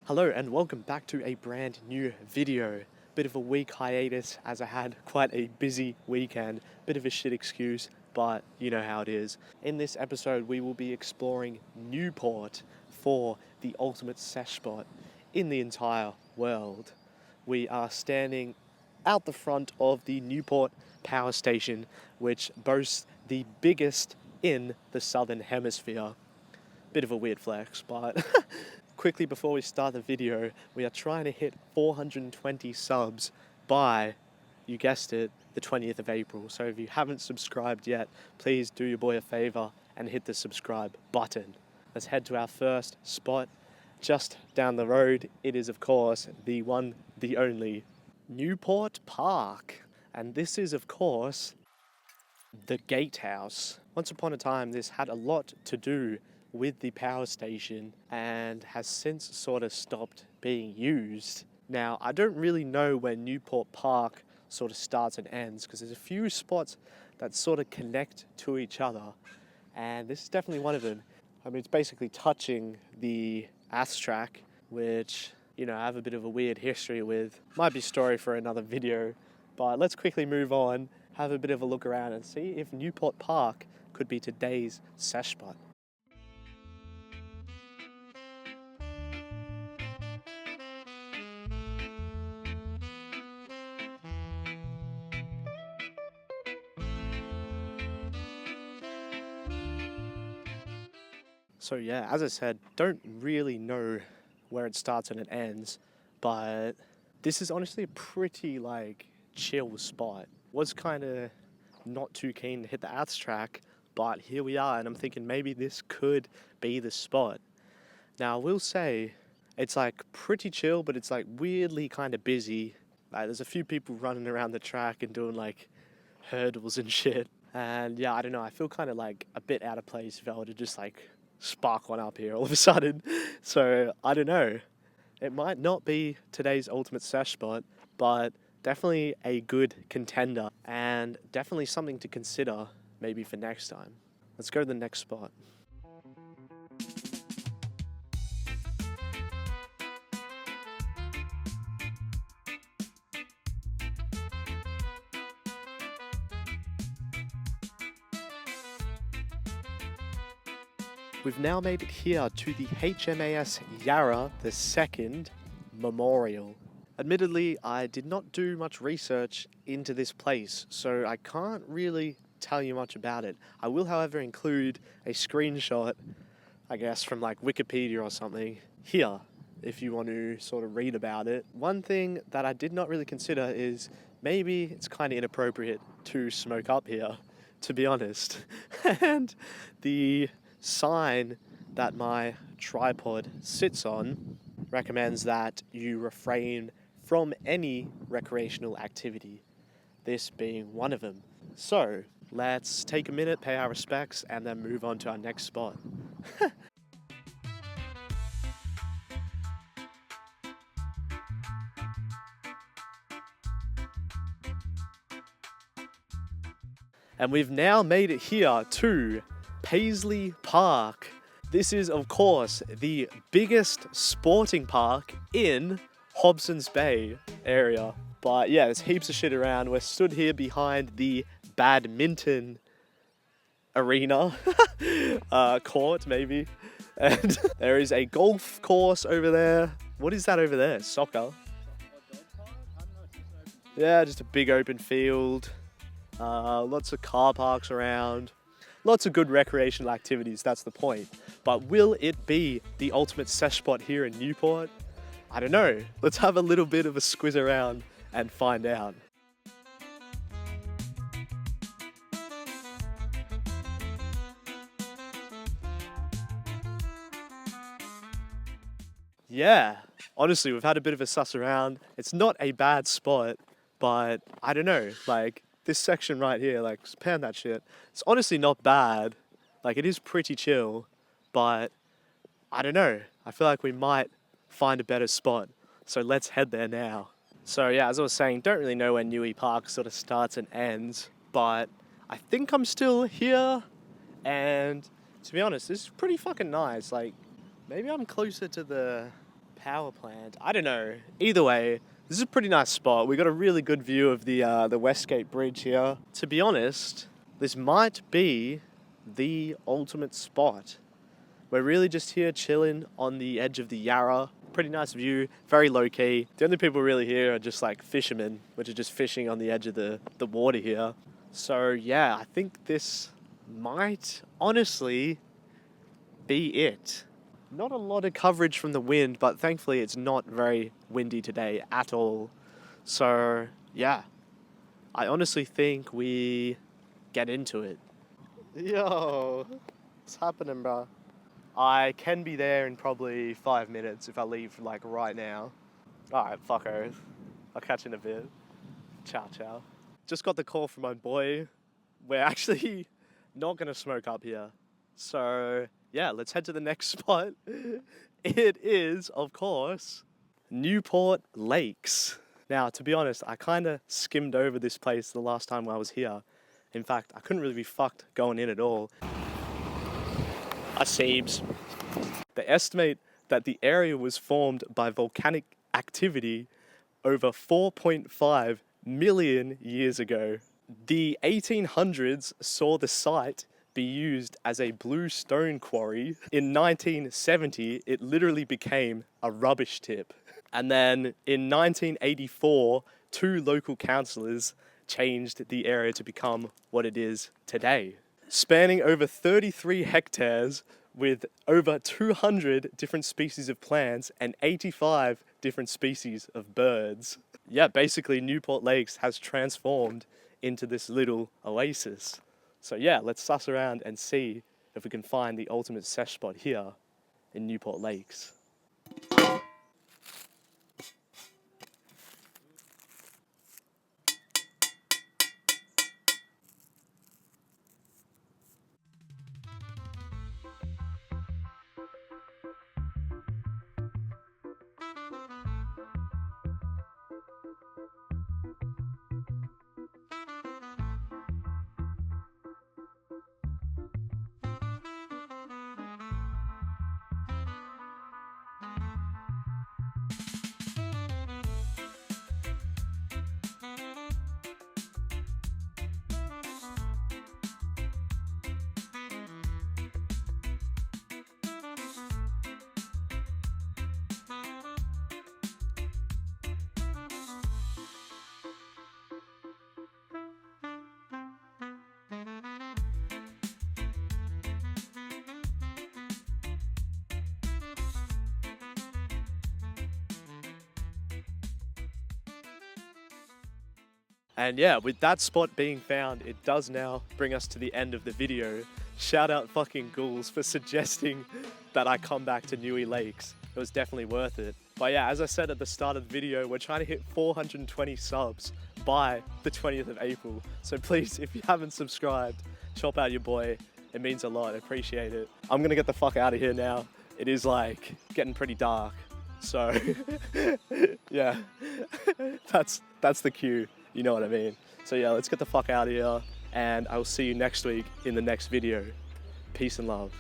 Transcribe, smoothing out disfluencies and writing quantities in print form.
Hello and welcome back to a brand new video. Bit of a week hiatus as I had quite a busy weekend. Bit of a shit excuse, but you know how it is. In this episode we will be exploring Newport for the ultimate sesh spot in the entire world. We are standing out the front of the Newport power station, which boasts the biggest in the southern hemisphere. Bit of a weird flex, but quickly before we start the video, we are trying to hit 420 subs by, you guessed it, the 20th of April. So if you haven't subscribed yet, please do your boy a favor and hit the subscribe button. Let's head to our first spot just down the road. It is, of course, the one, the only Newport Park. And this is, of course, the gatehouse. Once upon a time, this had a lot to do with the power station and has since sort of stopped being used. Now, I don't really know where Newport Park sort of starts and ends because there's a few spots that sort of connect to each other, and this is definitely one of them. I mean, it's basically touching the ass track, which, you know, I have a bit of a weird history with. Might be a story for another video, but let's quickly move on, have a bit of a look around and see if Newport Park could be today's sesh spot. So yeah, as I said, don't really know where it starts and it ends, but this is honestly a pretty chill spot. Was kind of not too keen to hit the ads track, but here we are, and I'm thinking maybe this could be the spot. Now I will say it's pretty chill, but it's weirdly kind of busy. There's a few people running around the track and doing hurdles and shit. And yeah, I don't know, I feel kind of a bit out of place if I were to just spark one up here all of a sudden. So I don't know. It might not be today's ultimate sesh spot, but definitely a good contender and definitely something to consider maybe for next time. Let's go to the next spot. We've now made it here to the HMAS Yarra II Memorial. Admittedly, I did not do much research into this place, so I can't really tell you much about it. I will, however, include a screenshot, I guess, from Wikipedia or something here, if you want to sort of read about it. One thing that I did not really consider is maybe it's kind of inappropriate to smoke up here, to be honest. And the sign that my tripod sits on recommends that you refrain from any recreational activity, this being one of them. So let's take a minute, pay our respects, and then move on to our next spot. And we've now made it here to Paisley Park. This is, of course, the biggest sporting park in Hobson's Bay area. But yeah, there's heaps of shit around. We're stood here behind the badminton arena, court maybe. And there is a golf course over there. What is that over there? Soccer? Yeah, just a big open field. Lots of car parks around. Lots of good recreational activities, that's the point. But will it be the ultimate sesh spot here in Newport? I don't know. Let's have a little bit of a squiz around and find out. Yeah, honestly, we've had a bit of a suss around. It's not a bad spot, but I don't know, this section right here, pan that shit. It's honestly not bad. It is pretty chill, but I don't know. I feel like we might find a better spot. So let's head there now. So yeah, as I was saying, don't really know where Newey Park sort of starts and ends, but I think I'm still here. And to be honest, this is pretty fucking nice. Maybe I'm closer to the power plant. I don't know. Either way, this is a pretty nice spot. We got a really good view of the Westgate Bridge here. To be honest, this might be the ultimate spot. We're really just here chilling on the edge of the Yarra. Pretty nice view, very low key. The only people really here are just like fishermen, which are just fishing on the edge of the water here. So yeah, I think this might honestly be it. Not a lot of coverage from the wind, but thankfully it's not very windy today at all. So yeah, I honestly think we get into it. Yo, what's happening, bro? I can be there in probably 5 minutes if I leave like right now. Alright, fuckers. I'll catch you in a bit. Ciao, ciao. Just got the call from my boy. We're actually not gonna smoke up here. So yeah, let's head to the next spot. It is, of course, Newport Lakes. Now, to be honest, I kind of skimmed over this place the last time I was here. In fact, I couldn't really be fucked going in at all. Seems. They estimate that the area was formed by volcanic activity over 4.5 million years ago. The 1800s saw the site be used as a blue stone quarry. In 1970, it literally became a rubbish tip. And then in 1984, 2 local councillors changed the area to become what it is today. Spanning over 33 hectares with over 200 different species of plants and 85 different species of birds. Yeah, basically Newport Lakes has transformed into this little oasis. So yeah, let's suss around and see if we can find the ultimate sesh spot here in Newport Lakes. And yeah, with that spot being found, it does now bring us to the end of the video. Shout out fucking ghouls for suggesting that I come back to Newey Lakes. It was definitely worth it. But yeah, as I said at the start of the video, we're trying to hit 420 subs by the 20th of April. So please, if you haven't subscribed, chop out your boy. It means a lot, I appreciate it. I'm gonna get the fuck out of here now. It is like getting pretty dark. So yeah, that's the cue. You know what I mean? So yeah, let's get the fuck out of here, and I will see you next week in the next video. Peace and love.